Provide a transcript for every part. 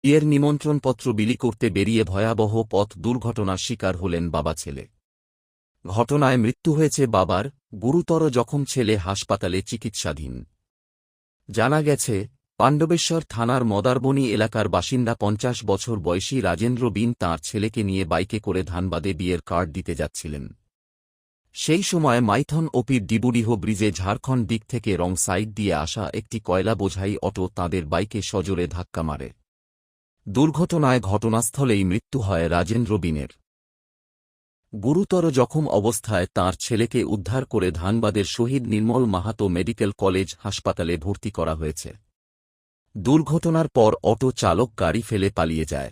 বিয়ের নিমন্ত্রণপত্র বিলি করতে বেরিয়ে ভয়াবহ পথ দুর্ঘটনার শিকার হলেন বাবা ছেলে। ঘটনায় মৃত্যু হয়েছে বাবার, গুরুতর জখম ছেলে হাসপাতালে চিকিৎসাধীন। জানা গেছে, পাণ্ডবেশ্বর থানার মদারবনি এলাকার বাসিন্দা ৫০ বছর বয়সী রাজেন্দ্র বিন তাঁর ছেলেকে নিয়ে বাইকে করে ধানবাদে বিয়ের কার্ড দিতে যাচ্ছিলেন। সেই সময় মাইথন ওপির ডিবুডিহ ব্রিজে ঝাড়খণ্ড দিক থেকে রং সাইড দিয়ে আসা একটি কয়লা বোঝাই অটো তাঁদের বাইকে সজোরে ধাক্কা মারে। দুর্ঘটনায় ঘটনাস্থলেই মৃত্যু হয় রাজেন্দ্র বিনের। গুরুতর জখম অবস্থায় তাঁর ছেলেকে উদ্ধার করে ধানবাদের শহীদ নির্মল মাহাতো মেডিকেল কলেজ হাসপাতালে ভর্তি করা হয়েছে। দুর্ঘটনার পর অটো চালক গাড়ি ফেলে পালিয়ে যায়।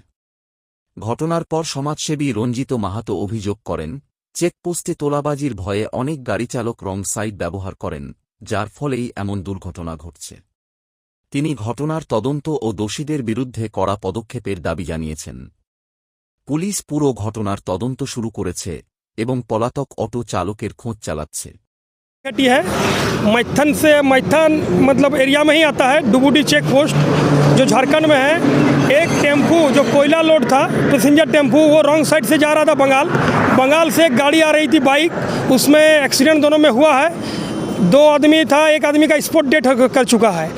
ঘটনার পর সমাজসেবী রঞ্জিত মাহাতো অভিযোগ করেন, চেকপোস্টে তোলাবাজির ভয়ে অনেক গাড়িচালক রং সাইড ব্যবহার করেন, যার ফলেই এমন দুর্ঘটনা ঘটছে। তিনি ঘটনার তদন্ত ও দোষীদের বিরুদ্ধে কড়া পদক্ষেপের দাবি জানিয়েছেন। পুলিশ পুরো ঘটনার তদন্ত শুরু করেছে এবং পলাতক অটো চালকের খোঁজ চালাচ্ছে। है मैथन से मैथन मतलब एरिया में ही आता है, डुबुडी चेक पोस्ट जो झारखंड में है। एक टेम्पू जो कोयला लोड था, पैसेंजर टेम्पू, वो रॉन्ग साइड से जा रहा था बंगाल से एक गाड़ी आ रही थी बाइक, उसमें एक्सीडेंट दोनों में हुआ है। 2 आदमी था, एक आदमी का स्पॉट डेथ कर चुका है।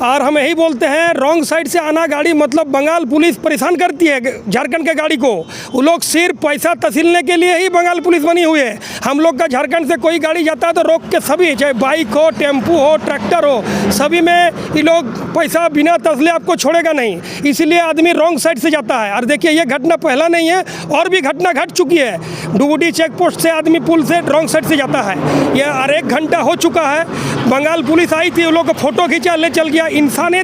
और हम यही बोलते हैं, रॉन्ग साइड से आना गाड़ी मतलब बंगाल पुलिस परेशान करती है झारखंड के गाड़ी को। वो लोग सिर्फ पैसा तसीलने के लिए ही बंगाल पुलिस बनी हुई है। हम लोग का झारखंड से कोई गाड़ी जाता है तो रोक के सभी, चाहे बाइक हो, टेम्पू हो, ट्रैक्टर हो, सभी में ये लोग पैसा बिना तसले आपको छोड़ेगा नहीं, इसलिए आदमी रॉन्ग साइड से जाता है। और देखिए, ये घटना पहला नहीं है, और भी घटना घट चुकी है। डुबुडी चेक पोस्ट से आदमी पुल से रॉन्ग साइड से जाता है। ये 1 घंटा हो चुका है। बंगाल पुलिस आई थी, वो लोग फोटो खींचा, ले चल गया। इंसानियत